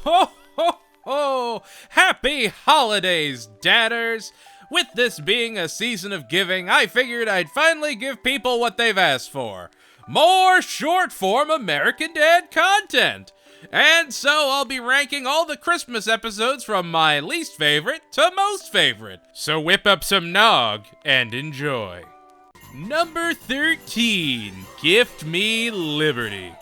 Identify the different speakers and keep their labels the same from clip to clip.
Speaker 1: Ho, ho, ho! Happy holidays, dadders! With this being a season of giving, I figured I'd finally give people what they've asked for. More short-form American Dad content! And so I'll be ranking all the Christmas episodes from my least favorite to most favorite. So whip up some nog and enjoy. Number 13, Gift Me Liberty.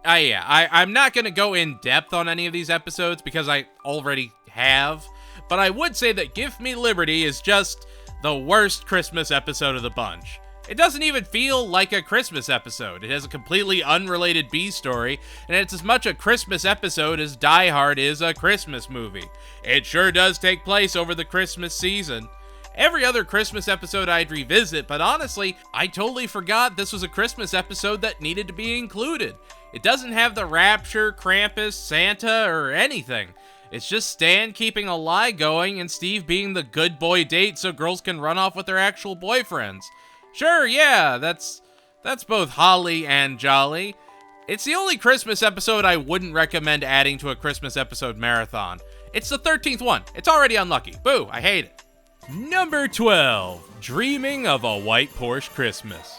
Speaker 1: I'm not going to go in depth on any of these episodes because I already have, but I would say that Gift Me Liberty is just the worst Christmas episode of the bunch. It doesn't even feel like a Christmas episode. It has a completely unrelated B story, and it's as much a Christmas episode as Die Hard is a Christmas movie. It sure does take place over the Christmas season. Every other Christmas episode I'd revisit, but honestly, I totally forgot this was a Christmas episode that needed to be included. It doesn't have the Rapture, Krampus, Santa, or anything. It's just Stan keeping a lie going and Steve being the good boy date so girls can run off with their actual boyfriends. Sure, yeah, that's both holly and jolly. It's the only Christmas episode I wouldn't recommend adding to a Christmas episode marathon. It's the 13th one. It's already unlucky. Boo, I hate it. Number 12, Dreaming of a White Porsche Christmas.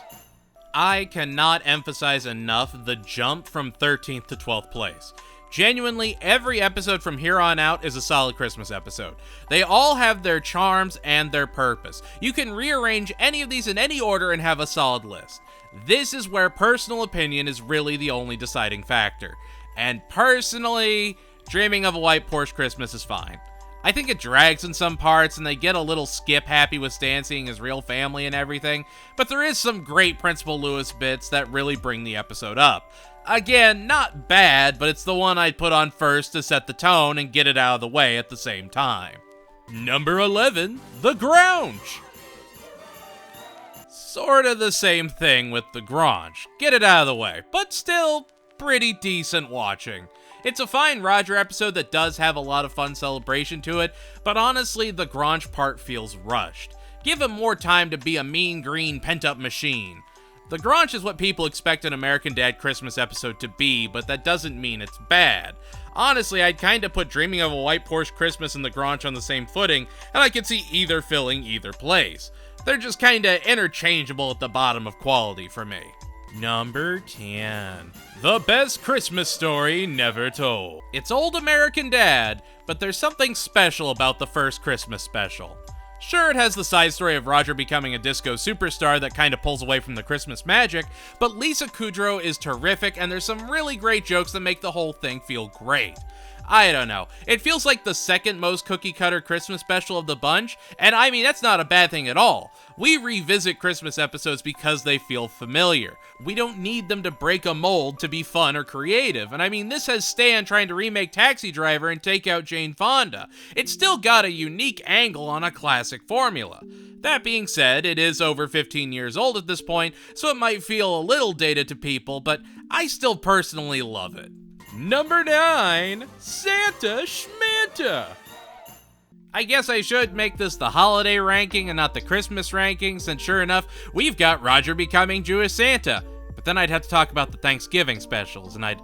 Speaker 1: I cannot emphasize enough the jump from 13th to 12th place. Genuinely, every episode from here on out is a solid Christmas episode. They all have their charms and their purpose. You can rearrange any of these in any order and have a solid list. This is where personal opinion is really the only deciding factor. And personally, Dreaming of a White Porsche Christmas is fine. I think it drags in some parts, and they get a little skip-happy with Stan seeing his real family and everything, but there is some great Principal Lewis bits that really bring the episode up. Again, not bad, but it's the one I'd put on first to set the tone and get it out of the way at the same time. Number 11, The Grinch. Sorta the same thing with The Grinch. Get it out of the way, but still pretty decent watching. It's a fine Roger episode that does have a lot of fun celebration to it, but honestly, the Grinch part feels rushed. Give him more time to be a mean green pent-up machine. The Grinch is what people expect an American Dad Christmas episode to be, but that doesn't mean it's bad. Honestly, I'd kinda put Dreaming of a White Porsche Christmas and The Grinch on the same footing, and I could see either filling either place. They're just kinda interchangeable at the bottom of quality for me. Number 10. The Best Christmas Story Never Told. It's old American Dad, but there's something special about the first Christmas special. Sure, it has the side story of Roger becoming a disco superstar that kinda pulls away from the Christmas magic, but Lisa Kudrow is terrific and there's some really great jokes that make the whole thing feel great. I don't know. It feels like the second most cookie-cutter Christmas special of the bunch, and I mean, that's not a bad thing at all. We revisit Christmas episodes because they feel familiar. We don't need them to break a mold to be fun or creative, and I mean, this has Stan trying to remake Taxi Driver and take out Jane Fonda. It's still got a unique angle on a classic formula. That being said, it is over 15 years old at this point, so it might feel a little dated to people, but I still personally love it. Number 9, Santa Schmanta. I guess I should make this the holiday ranking and not the Christmas ranking, since sure enough, we've got Roger becoming Jewish Santa. But then I'd have to talk about the Thanksgiving specials, and I'd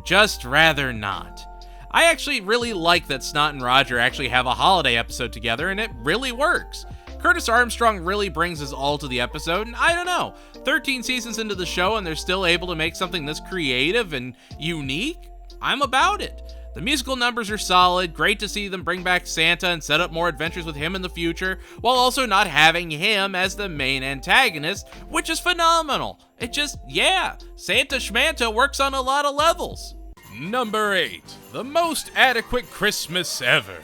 Speaker 1: just rather not. I actually really like that Snot and Roger actually have a holiday episode together, and it really works. Curtis Armstrong really brings his all to the episode, and I don't know, 13 seasons into the show and they're still able to make something this creative and unique? I'm about it. The musical numbers are solid, great to see them bring back Santa and set up more adventures with him in the future, while also not having him as the main antagonist, which is phenomenal. It just, yeah, Santa Schmanta works on a lot of levels. Number 8, The Most Adequate Christmas Ever.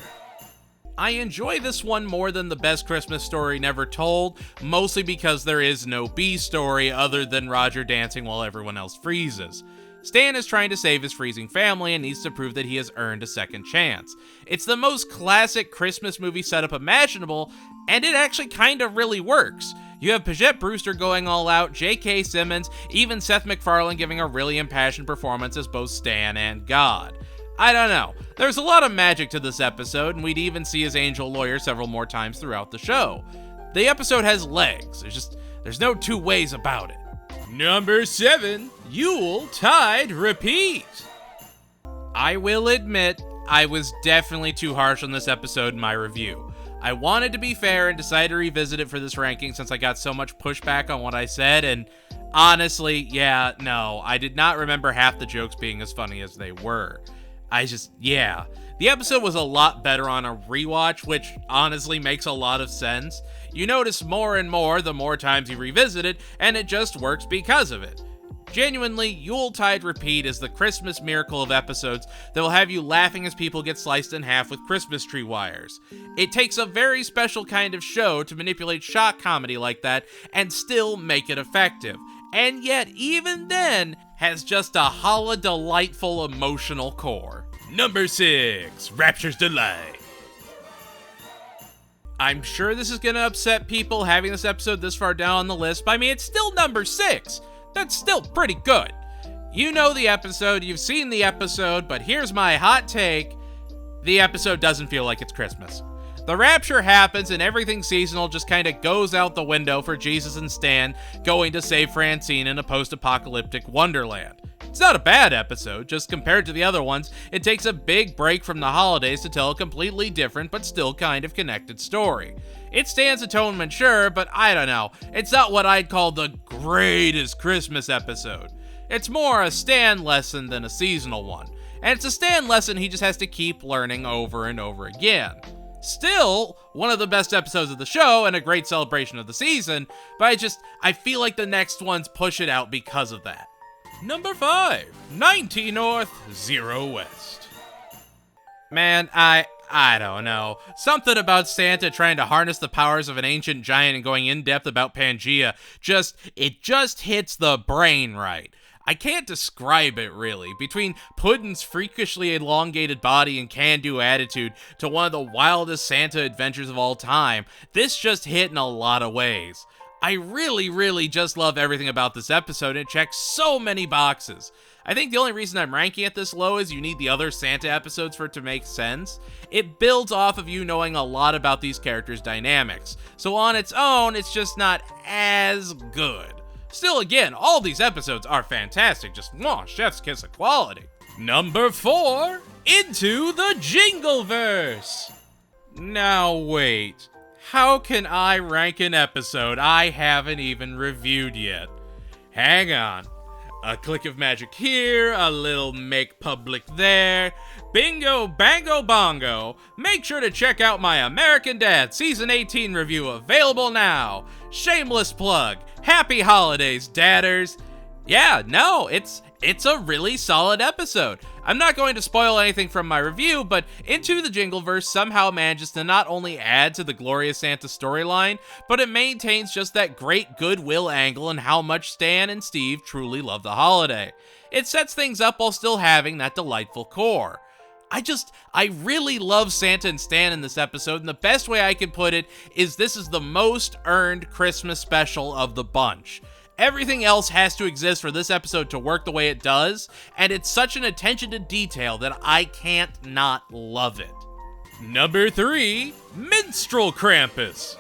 Speaker 1: I enjoy this one more than The Best Christmas Story Never Told, mostly because there is no B story other than Roger dancing while everyone else freezes. Stan is trying to save his freezing family and needs to prove that he has earned a second chance. It's the most classic Christmas movie setup imaginable, and it actually kinda really works. You have Paget Brewster going all out, J.K. Simmons, even Seth MacFarlane giving a really impassioned performance as both Stan and God. I don't know. There's a lot of magic to this episode, and we'd even see his angel lawyer several more times throughout the show. The episode has legs. There's no two ways about it. Number 7, Yuletide Repeat. I will admit, I was definitely too harsh on this episode in my review. I wanted to be fair and decided to revisit it for this ranking since I got so much pushback on what I said, and honestly, yeah, no, I did not remember half the jokes being as funny as they were. The episode was a lot better on a rewatch, which honestly makes a lot of sense. You notice more and more the more times you revisit it, and it just works because of it. Genuinely, Yuletide Repeat is the Christmas miracle of episodes that will have you laughing as people get sliced in half with Christmas tree wires. It takes a very special kind of show to manipulate shock comedy like that and still make it effective. And yet, even then, has just a holla delightful emotional core. Number 6, Raptures Delay. I'm sure this is gonna upset people having this episode this far down on the list, but I mean, it's still number 6. That's still pretty good. You know the episode, you've seen the episode, but here's my hot take. The episode doesn't feel like it's Christmas. The rapture happens and everything seasonal just kind of goes out the window for Jesus and Stan going to save Francine in a post-apocalyptic wonderland. It's not a bad episode, just compared to the other ones, it takes a big break from the holidays to tell a completely different but still kind of connected story. It stands atonement, sure, but I don't know. It's not what I'd call the greatest Christmas episode. It's more a Stan lesson than a seasonal one. And it's a Stan lesson he just has to keep learning over and over again. Still, one of the best episodes of the show and a great celebration of the season, but I feel like the next ones push it out because of that. Number 5, 90 North, 0 West. Man, I don't know. Something about Santa trying to harness the powers of an ancient giant and going in-depth about Pangea, it just hits the brain right. I can't describe it really. Between Puddin's freakishly elongated body and can-do attitude to one of the wildest Santa adventures of all time, this just hit in a lot of ways. I really just love everything about this episode, and it checks so many boxes. I think the only reason I'm ranking it this low is you need the other Santa episodes for it to make sense. It builds off of you knowing a lot about these characters' dynamics, so on its own, it's just not as good. Still, again, all these episodes are fantastic, just chef's kiss of quality. Number 4, Into the Jingleverse. Now wait. How can I rank an episode I haven't even reviewed yet? Hang on. A click of magic here, a little make public there. Bingo, bango, bongo. Make sure to check out my American Dad Season 18 review available now. Shameless plug. Happy holidays, dadders. Yeah, no, it's a really solid episode. I'm not going to spoil anything from my review, but Into the Jingleverse somehow manages to not only add to the Glorious Santa storyline, but it maintains just that great goodwill angle and how much Stan and Steve truly love the holiday. It sets things up while still having that delightful core. I really love Santa and Stan in this episode, and the best way I can put it is this is the most earned Christmas special of the bunch. Everything else has to exist for this episode to work the way it does, and it's such an attention to detail that I can't not love it. Number 3, Minstrel Krampus.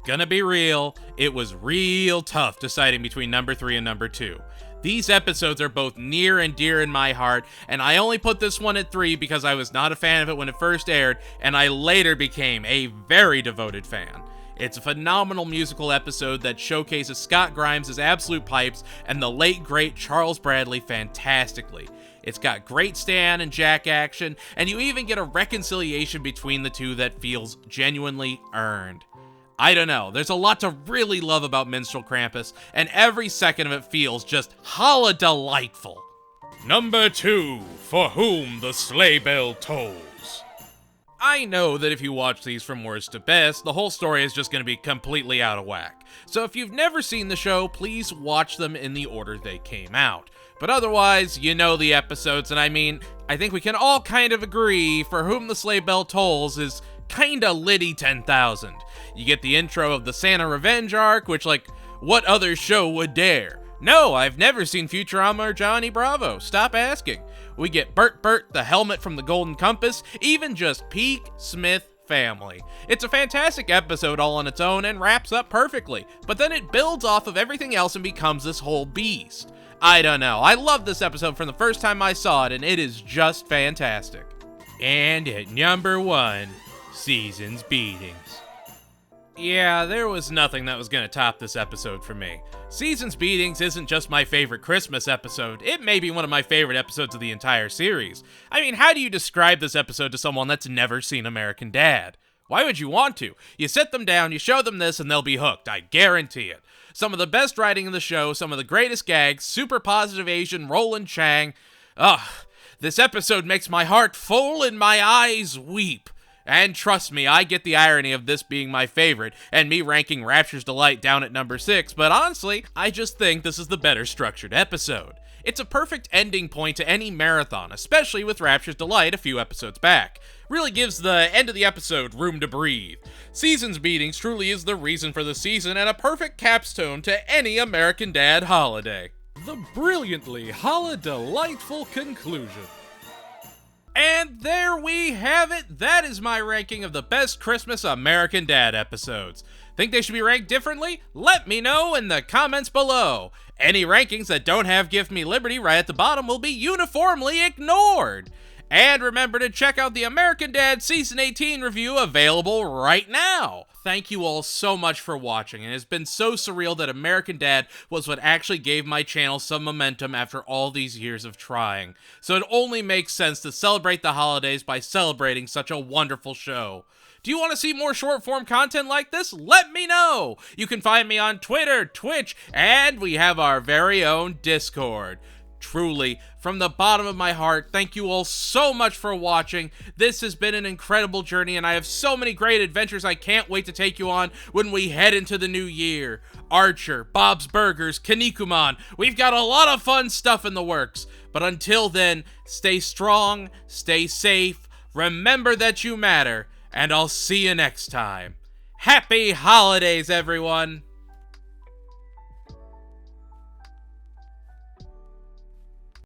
Speaker 1: Gonna be real, it was real tough deciding between number 3 and number 2. These episodes are both near and dear in my heart, and I only put this one at 3 because I was not a fan of it when it first aired, and I later became a very devoted fan. It's a phenomenal musical episode that showcases Scott Grimes' absolute pipes and the late great Charles Bradley fantastically. It's got great Stan and Jack action, and you even get a reconciliation between the two that feels genuinely earned. I don't know, there's a lot to really love about Minstrel Krampus, and every second of it feels just holla delightful. Number 2, For Whom the Sleigh Bell Tolls. I know that if you watch these from worst to best, the whole story is just going to be completely out of whack. So if you've never seen the show, please watch them in the order they came out. But otherwise, you know the episodes, and I think we can all kind of agree For Whom the Sleigh Bell Tolls is kinda Liddy 10,000. You get the intro of the Santa Revenge arc, which, what other show would dare? No, I've never seen Futurama or Johnny Bravo. Stop asking. We get Bert, the helmet from the Golden Compass, even just peak Smith family. It's a fantastic episode all on its own and wraps up perfectly, but then it builds off of everything else and becomes this whole beast. I don't know. I love this episode from the first time I saw it, and it is just fantastic. And at number 1, Season's Beatings. Yeah, there was nothing that was gonna top this episode for me. Season's Beatings isn't just my favorite Christmas episode, it may be one of my favorite episodes of the entire series. I mean, how do you describe this episode to someone that's never seen American Dad? Why would you want to? You sit them down, you show them this, and they'll be hooked, I guarantee it. Some of the best writing in the show, some of the greatest gags, super positive Asian Roland Chang. Ugh, this episode makes my heart full and my eyes weep. And trust me, I get the irony of this being my favorite, and me ranking Raptures Delay down at number 6, but honestly, I just think this is the better structured episode. It's a perfect ending point to any marathon, especially with Raptures Delay a few episodes back. Really gives the end of the episode room to breathe. Season's Beatings truly is the reason for the season, and a perfect capstone to any American Dad holiday. The brilliantly delightful conclusion. And there we have it. That is my ranking of the best Christmas American Dad episodes. Think they should be ranked differently? Let me know in the comments below. Any rankings that don't have Give Me Liberty right at the bottom will be uniformly ignored. And remember to check out the American Dad Season 18 review available right now. Thank you all so much for watching, and it's been so surreal that American Dad was what actually gave my channel some momentum after all these years of trying. So it only makes sense to celebrate the holidays by celebrating such a wonderful show. Do you want to see more short-form content like this? Let me know! You can find me on Twitter, Twitch, and we have our very own Discord. Truly, from the bottom of my heart, thank you all so much for watching. This has been an incredible journey, and I have so many great adventures I can't wait to take you on when we head into the new year. Archer, Bob's Burgers, Kinnikuman, we've got a lot of fun stuff in the works. But until then, stay strong, stay safe, remember that you matter, and I'll see you next time. Happy holidays, everyone!